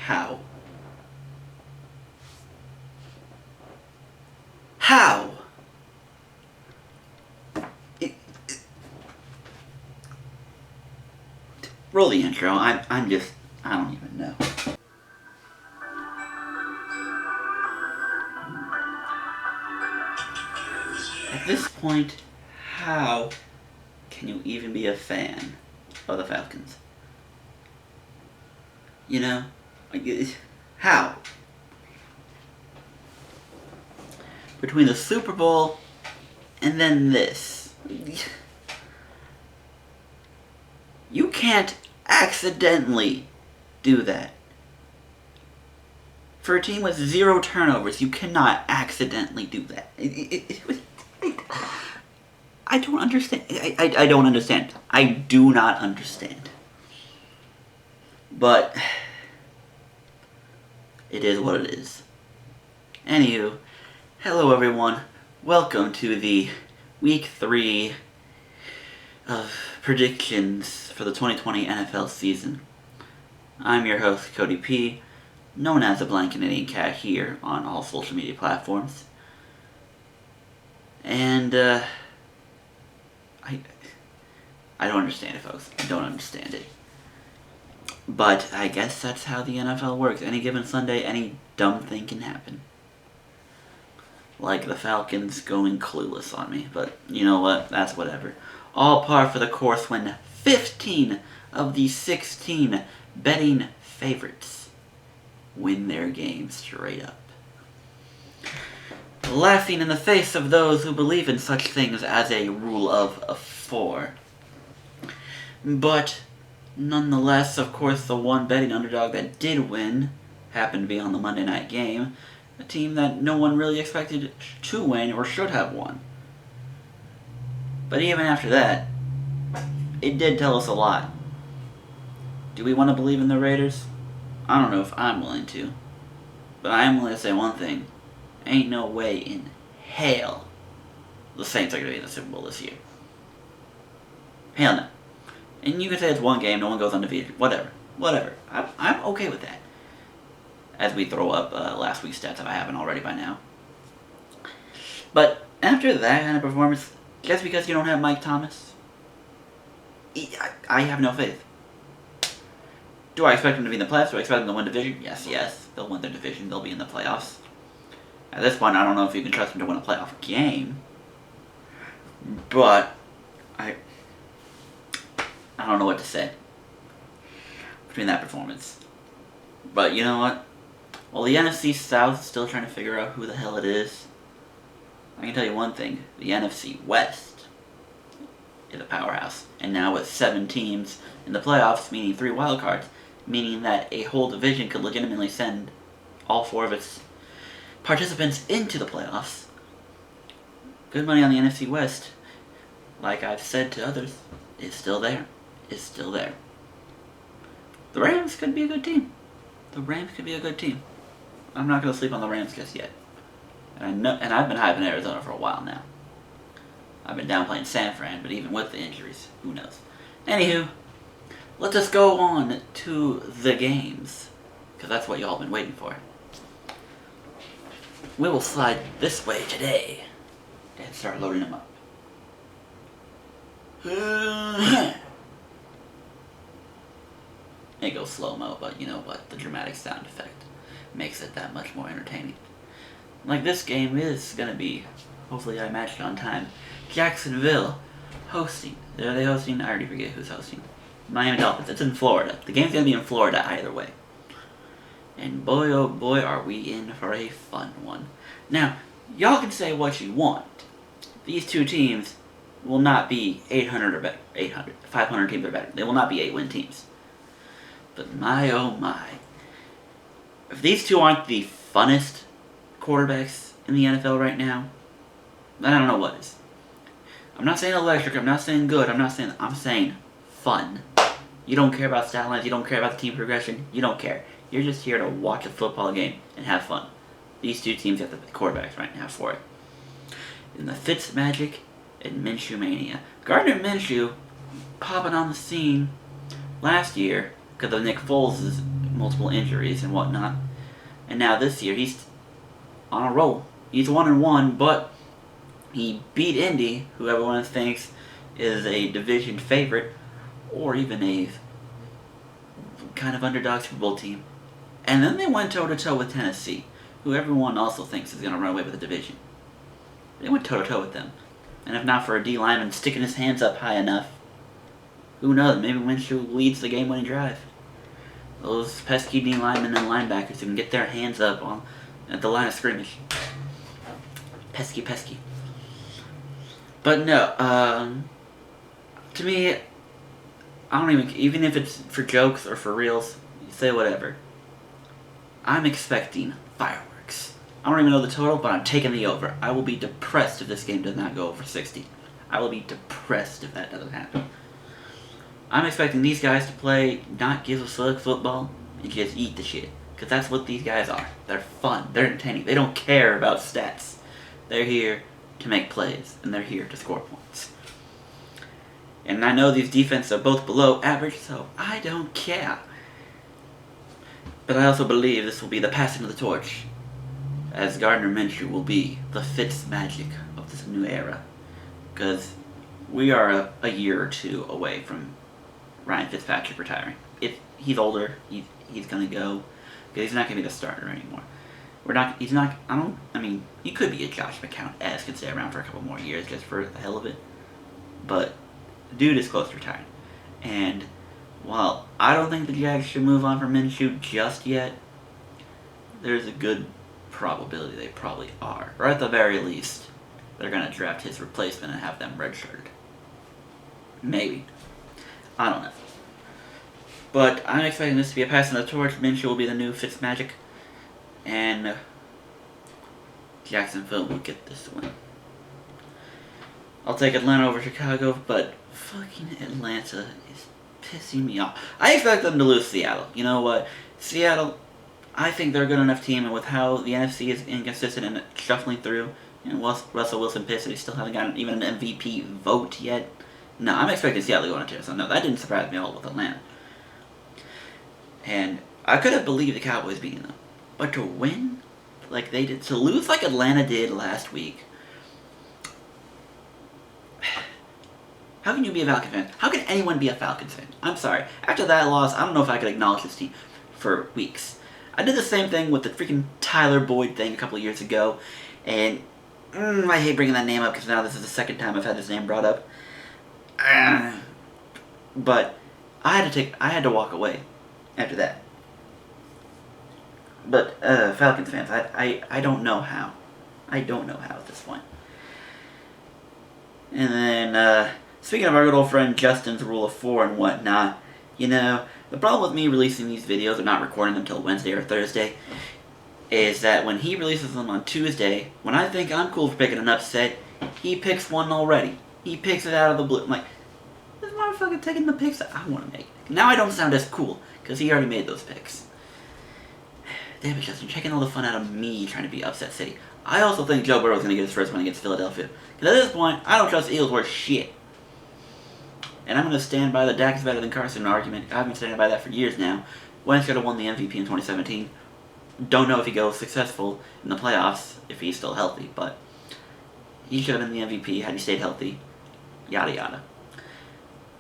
How? How? Roll the intro. I don't even know. At this point, how can you even be a fan of the Falcons? You know? How? Between the Super Bowl and then this. You can't accidentally do that. For a team with 0 turnovers, you cannot accidentally do that. I don't understand. I don't understand. I do not understand. But it is what it is. Anywho, hello everyone. Welcome to the Week 3 of predictions for the 2020 NFL season. I'm your host, Cody P., known as the Blank Canadian Cat here on all social media platforms. And, I don't understand it, folks. I don't understand it. But I guess that's how the NFL works. Any given Sunday, any dumb thing can happen. Like the Falcons going clueless on me. But you know what? That's whatever. All par for the course when 15 of the 16 betting favorites win their game straight up. Laughing in the face of those who believe in such things as a rule of 4. But nonetheless, of course, the one betting underdog that did win happened to be on the Monday night game, a team that no one really expected to win or should have won. But even after that, it did tell us a lot. Do we want to believe in the Raiders? I don't know if I'm willing to. But I am willing to say one thing. Ain't no way in hell the Saints are going to be in the Super Bowl this year. Hell no. And you can say it's one game, no one goes undefeated. Whatever. I'm okay with that. As we throw up last week's stats if I haven't already by now. But after that kind of performance, just because you don't have Mike Thomas, I have no faith. Do I expect them to be in the playoffs? Do I expect them to win division? Yes. They'll win their division. They'll be in the playoffs. At this point, I don't know if you can trust them to win a playoff game. But I don't know what to say between that performance. But you know what? While the NFC South is still trying to figure out who the hell it is, I can tell you one thing. The NFC West is a powerhouse. And now with 7 teams in the playoffs, meaning 3 wild cards, meaning that a whole division could legitimately send all 4 of its participants into the playoffs. Good money on the NFC West, like I've said to others, is still there. The Rams could be a good team. I'm not going to sleep on the Rams just yet. And I've been hyping Arizona for a while now. I've been downplaying San Fran, but even with the injuries, who knows. Anywho, let us go on to the games, because that's what y'all been waiting for. We will slide this way today and start loading them up. It goes slow-mo, but you know what? The dramatic sound effect makes it that much more entertaining. Like this game is going to be, hopefully I matched on time, Jacksonville hosting. Are they hosting? I already forget who's hosting. Miami Dolphins. It's in Florida. The game's going to be in Florida either way. And boy, oh boy, are we in for a fun one. Now, y'all can say what you want. These two teams will not be 800 or better. 500 teams or better. They will not be 8-win teams. But my, oh my. If these two aren't the funnest quarterbacks in the NFL right now, I don't know what is. I'm not saying electric, I'm not saying good, I'm saying fun. You don't care about stat lines, you don't care about the team progression, you don't care. You're just here to watch a football game and have fun. These two teams have the quarterbacks right now for it. In the Fitz Magic and Minshew Mania. Gardner Minshew popping on the scene last year because of Nick Foles' multiple injuries and whatnot. And now this year, he's on a roll. He's 1-1, but he beat Indy, who everyone thinks is a division favorite, or even a kind of underdog Super Bowl team. And then they went toe-to-toe with Tennessee, who everyone also thinks is going to run away with the division. They went toe-to-toe with them. And if not for a D lineman sticking his hands up high enough, who knows, maybe Minshew leads the game-winning drive. Those pesky D linemen and linebackers who can get their hands up at the line of scrimmage. Pesky. But no, to me, I don't even if it's for jokes or for reals, say whatever. I'm expecting fireworks. I don't even know the total, but I'm taking the over. I will be depressed if this game does not go over 60. I will be depressed if that doesn't happen. I'm expecting these guys to play not XoSlick football and just eat the shit. Because that's what these guys are. They're fun. They're entertaining. They don't care about stats. They're here to make plays, and they're here to score points. And I know these defenses are both below average, so I don't care. But I also believe this will be the passing of the torch, as Gardner Minshew will be the Fitz magic of this new era. Because we are a year or two away from Ryan Fitzpatrick retiring. If he's older, he's gonna go, because he's not gonna be the starter anymore. He could be a Josh McCown-esque and stay around for a couple more years just for the hell of it. But the dude is close to retiring. And while I don't think the Jags should move on from Minshew just yet, there's a good probability they probably are. Or at the very least, they're going to draft his replacement and have them redshirted. Maybe. I don't know. But I'm expecting this to be a pass on the torch. Minshew will be the new Fitzmagic. And Jacksonville will get this win. I'll take Atlanta over Chicago, but fucking Atlanta is pissing me off. I expect them to lose Seattle. You know what? Seattle, I think they're a good enough team, and with how the NFC is inconsistent and shuffling through, and Russell Wilson pissed that he still haven't gotten even an MVP vote yet. No, I'm expecting Seattle to go on a tear, so no, that didn't surprise me at all with Atlanta. And I could have believed the Cowboys beating them. But to win like they did, to lose like Atlanta did last week, how can you be a Falcons fan? How can anyone be a Falcons fan? I'm sorry. After that loss, I don't know if I could acknowledge this team for weeks. I did the same thing with the freaking Tyler Boyd thing a couple of years ago, and I hate bringing that name up because now this is the second time I've had this name brought up. But I had to walk away after that. But Falcons fans, I don't know how. I don't know how at this point. And then, speaking of our good old friend Justin's Rule of 4 and whatnot, you know, the problem with me releasing these videos or not recording them until Wednesday or Thursday is that when he releases them on Tuesday, when I think I'm cool for picking an upset, he picks one already. He picks it out of the blue. I'm like, this motherfucker taking the picks that I want to make. Now I don't sound as cool, because he already made those picks. Damn it, Justin, checking all the fun out of me trying to be upset city. I also think Joe Burrow's going to get his first win against Philadelphia. Because at this point, I don't trust the Eagles worth shit. And I'm going to stand by the Dak is better than Carson argument. I've been standing by that for years now. Wentz should have won the MVP in 2017. Don't know if he goes successful in the playoffs, if he's still healthy, but he should have been the MVP had he stayed healthy. Yada yada.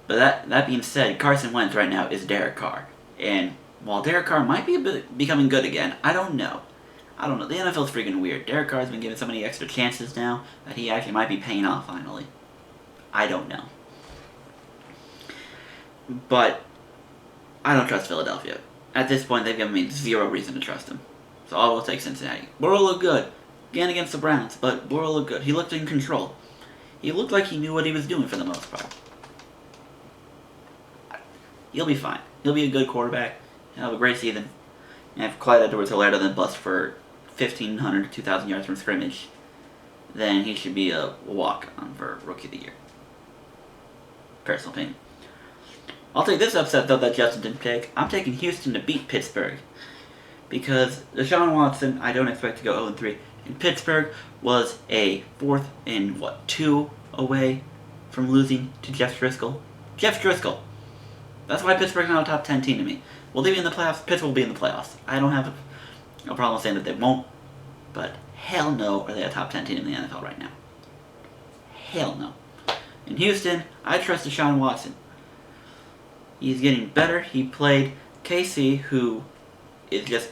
But that being said, Carson Wentz right now is Derek Carr. And while Derek Carr might be becoming good again, I don't know. The NFL's freaking weird. Derek Carr's been given so many extra chances now that he actually might be paying off finally. I don't know. But I don't trust Philadelphia. At this point, they've given me zero reason to trust him. So I will take Cincinnati. Burrow looked good. Again against the Browns, but Burrow looked good. He looked in control. He looked like he knew what he was doing for the most part. He'll be fine. He'll be a good quarterback. He'll have a great season. And if Clyde Edwards-Helaire doesn't bust for 1,500 to 2,000 yards from scrimmage, then he should be a walk-on for Rookie of the Year. Personal opinion. I'll take this upset, though, that Justin didn't take. I'm taking Houston to beat Pittsburgh. Because Deshaun Watson, I don't expect to go 0-3. And Pittsburgh was a 4th and, 2 away from losing to Jeff Driscoll. Jeff Driscoll. That's why Pittsburgh's not a top 10 team to me. Will they be in the playoffs? Pittsburgh will be in the playoffs. I don't have no problem saying that they won't, but hell no are they a top 10 team in the NFL right now. Hell no. In Houston, I trust Deshaun Watson. He's getting better. He played KC, who is just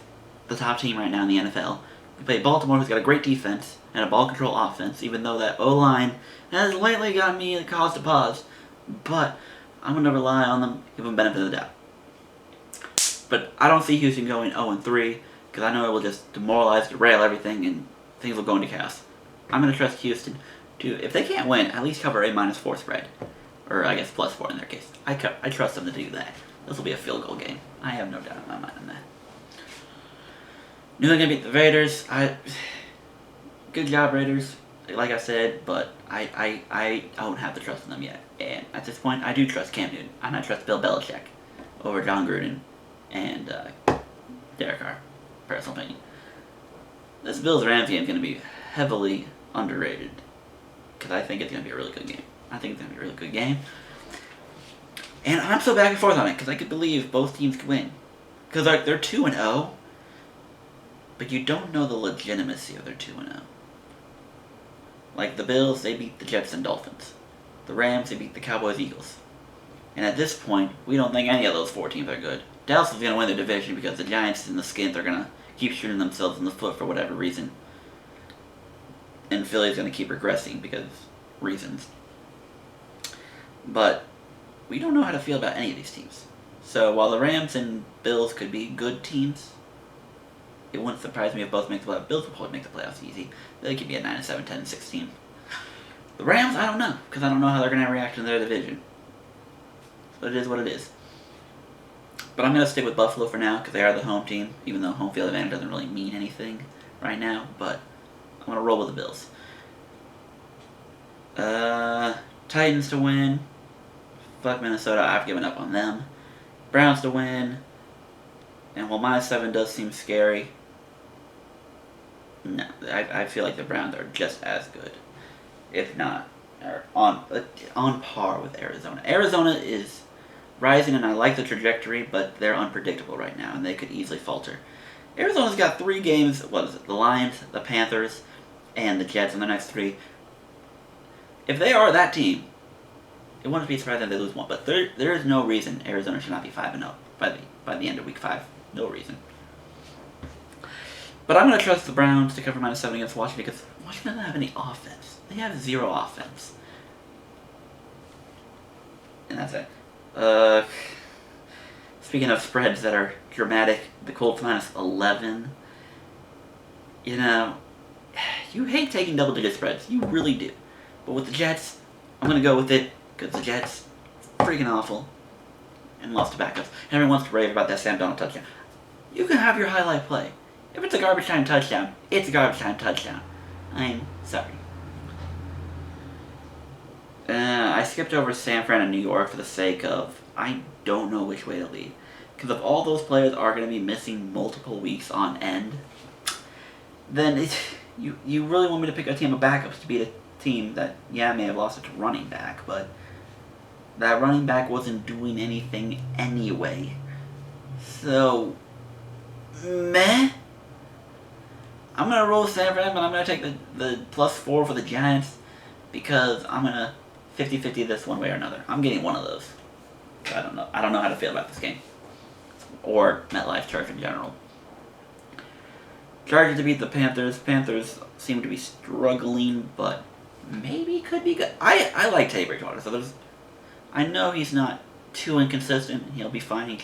the top team right now in the NFL. He played Baltimore, who's got a great defense and a ball control offense, even though that O-line has lately got me cause to pause. But I'm going to rely on them, give them benefit of the doubt. But I don't see Houston going 0-3, because I know it will just demoralize, derail everything, and things will go into chaos. I'm going to trust Houston to, if they can't win, at least cover a -4 spread. Or I guess +4 in their case. I trust them to do that. This will be a field goal game. I have no doubt in my mind on that. New England beat the Raiders. Good job, Raiders. Like I said, but I don't have the trust in them yet. And at this point, I do trust Cam Newton. And I trust Bill Belichick over John Gruden and Derek Carr. Personal opinion. This Bills-Rams game is going to be heavily underrated. Because I think it's going to be a really good game. I think it's going to be a really good game. And I'm so back and forth on it because I could believe both teams could win. Because they're 2-0, but you don't know the legitimacy of their 2-0. Like the Bills, they beat the Jets and Dolphins. The Rams, they beat the Cowboys, Eagles. And at this point, we don't think any of those 4 teams are good. Dallas is going to win their division because the Giants and the Skins are going to keep shooting themselves in the foot for whatever reason. And Philly's going to keep regressing because reasons. But we don't know how to feel about any of these teams. So while the Rams and Bills could be good teams, it wouldn't surprise me if both make the playoffs. Bills will probably make the playoffs easy. They could be a 9-7, 10-16. The Rams, I don't know, because I don't know how they're going to react in their division. But it is what it is. But I'm going to stick with Buffalo for now, because they are the home team, even though home field advantage doesn't really mean anything right now. But I'm going to roll with the Bills. Titans to win. Fuck Minnesota, I've given up on them. Browns to win. And while -7 does seem scary, no, I feel like the Browns are just as good, if not are on par with Arizona. Arizona is rising, and I like the trajectory, but they're unpredictable right now, and they could easily falter. Arizona's got 3 games. What is it? The Lions, the Panthers, and the Jets in the next 3. If they are that team, it wouldn't be surprising if they lose 1. But there is no reason Arizona should not be 5-0 by the end of Week 5. No reason. But I'm going to trust the Browns to cover -7 against Washington because Washington doesn't have any offense. They have 0 offense. And that's it. Speaking of spreads that are dramatic, the Colts -11. You know, you hate taking double-digit spreads. You really do. But with the Jets, I'm going to go with it because the Jets freaking awful and lost to backups. Everyone wants to rave about that Sam Darnold touchdown. You can have your highlight play. If it's a garbage time touchdown, it's a garbage time touchdown. I'm sorry. I skipped over San Fran and New York for the sake of I don't know which way to lead. Because if all those players are going to be missing multiple weeks on end, then you really want me to pick a team of backups to beat a team that, yeah, may have lost it to running back, but that running back wasn't doing anything anyway. So, meh. I'm going to roll San Fran, but I'm going to take the +4 for the Giants because I'm going to 50-50 this one way or another. I'm getting one of those. I don't know. I don't know how to feel about this game. Or MetLife Church in general. Chargers to beat the Panthers. Panthers seem to be struggling, but maybe could be good. I like Teddy Bridgewater, so I know he's not too inconsistent. He'll be fine.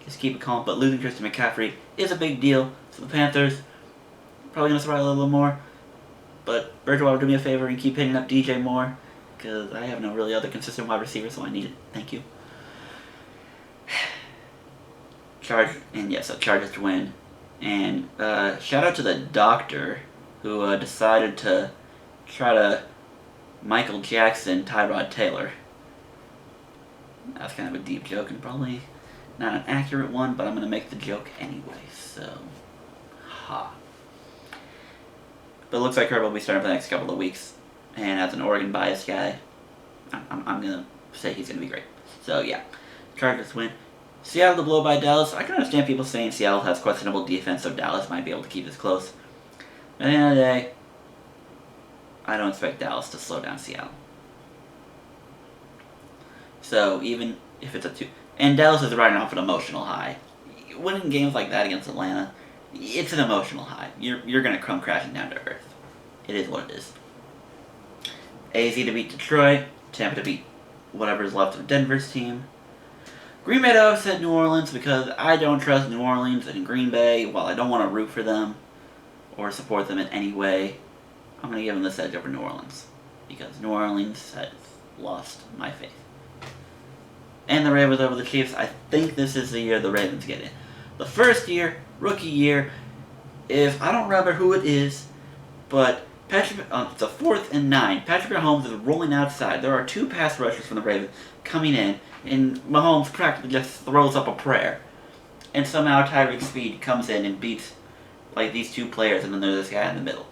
Just keep it calm. But losing Christian McCaffrey is a big deal. So the Panthers probably going to survive a little more. But Bridgewater, do me a favor and keep hitting up DJ Moore. Because I have no really other consistent wide receiver, so I need it. Thank you. Chargers to win. And shout out to the doctor who decided to try to Michael Jackson Tyrod Taylor. That's kind of a deep joke and probably not an accurate one, but I'm going to make the joke anyway, so ha. But it looks like Herb will be starting for the next couple of weeks, and as an Oregon biased guy, I'm going to say he's going to be great. So yeah, Chargers win. Seattle to blow by Dallas. I can understand people saying Seattle has questionable defense, so Dallas might be able to keep this close. But at the end of the day, I don't expect Dallas to slow down Seattle. So even if it's a 2... And Dallas is riding off an emotional high. Winning games like that against Atlanta, it's an emotional high. You're going to come crashing down to earth. It is what it is. AZ to beat Detroit. Tampa to beat whatever's left of Denver's team. Green Bay to upset New Orleans because I don't trust New Orleans and Green Bay. While I don't want to root for them or support them in any way, I'm going to give them this edge over New Orleans because New Orleans has lost my faith. And the Ravens over the Chiefs. I think this is the year the Ravens get it. The first year, rookie year, if I don't remember who it is, but it's a 4th and 9. Patrick Mahomes is rolling outside. There are 2 pass rushers from the Ravens coming in, and Mahomes practically just throws up a prayer. And somehow Tyreek Speed comes in and beats like these 2 players, and then there's this guy in the middle.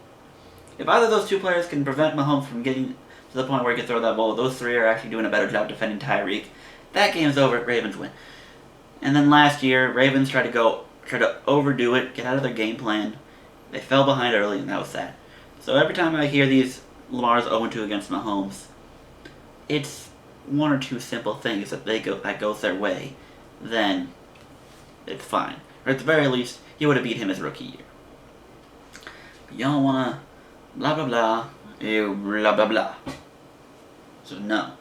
If either of those 2 players can prevent Mahomes from getting to the point where he can throw that ball, those 3 are actually doing a better job defending Tyreek. That game's over. Ravens win. And then last year, Ravens tried to overdo it, get out of their game plan. They fell behind early, and that was sad. So every time I hear these Lamar's 0-2 against Mahomes, it's 1 or 2 simple things that goes their way, then it's fine. Or at the very least, he would have beat him his rookie year. But y'all wanna blah blah blah, blah blah blah. So no.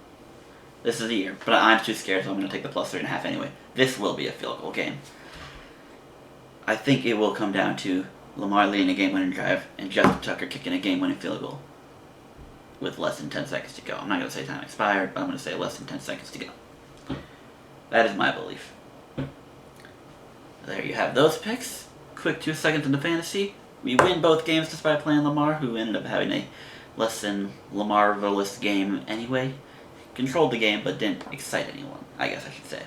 This is the year, but I'm too scared, so I'm going to take the plus 3.5 anyway. This will be a field goal game. I think it will come down to Lamar leading a game-winning drive and Justin Tucker kicking a game-winning field goal with less than 10 seconds to go. I'm not going to say time expired, but I'm going to say less than 10 seconds to go. That is my belief. There you have those picks. Quick 2 seconds into fantasy. We win both games despite playing Lamar, who ended up having a less than Lamar-less game anyway. Controlled the game, but didn't excite anyone, I guess I should say.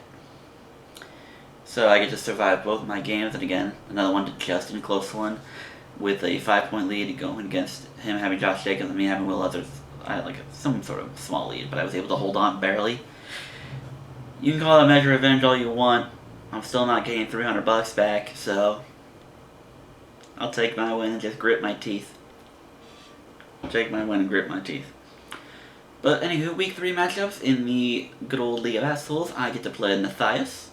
So I get to survive both my games, and again, another one to Justin, close one, with a 5-point lead going against him having Josh Jacobs and me having Will Others. I had like some sort of small lead, but I was able to hold on barely. You can call it a measure of revenge all you want. I'm still not getting $300 back, so I'll take my win and just grit my teeth. Take my win and grit my teeth. But anywho, week 3 matchups in the good old League of Assholes, I get to play Matthias.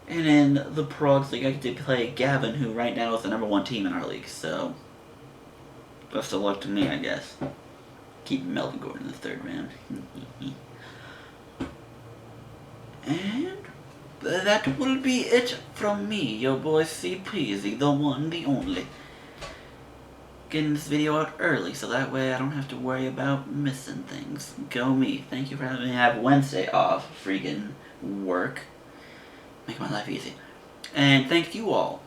And in the Progs League, I get to play Gavin, who right now is the #1 team in our league, so best of luck to me, I guess. Keep Melvin Gordon in the 3rd round. And that will be it from me, your boy CPZ, the one, the only. Getting this video out early, so that way I don't have to worry about missing things. Go me. Thank you for having me have Wednesday off. Freaking work. Make my life easy. And thank you all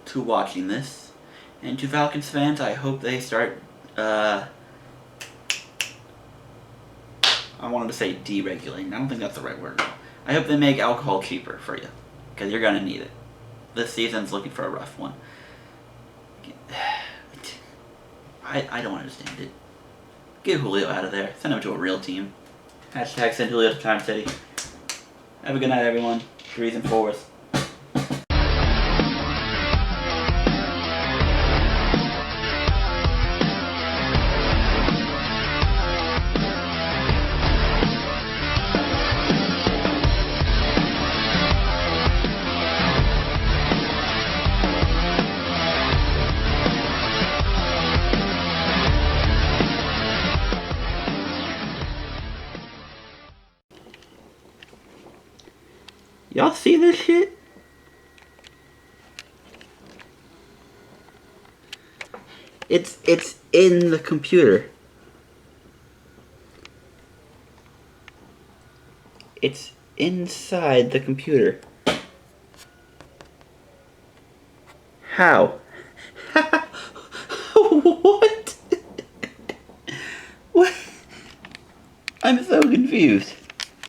to watching this. And to Falcons fans, I hope they start, I wanted to say deregulating. I don't think that's the right word. I hope they make alcohol cheaper for you, because you're gonna need it. This season's looking for a rough one. I don't understand it. Get Julio out of there. Send him to a real team. Hashtag send Julio to Time City. Have a good night, everyone. 3s and 4s. Y'all see this shit? It's in the computer. It's inside the computer. How? What? What? I'm so confused.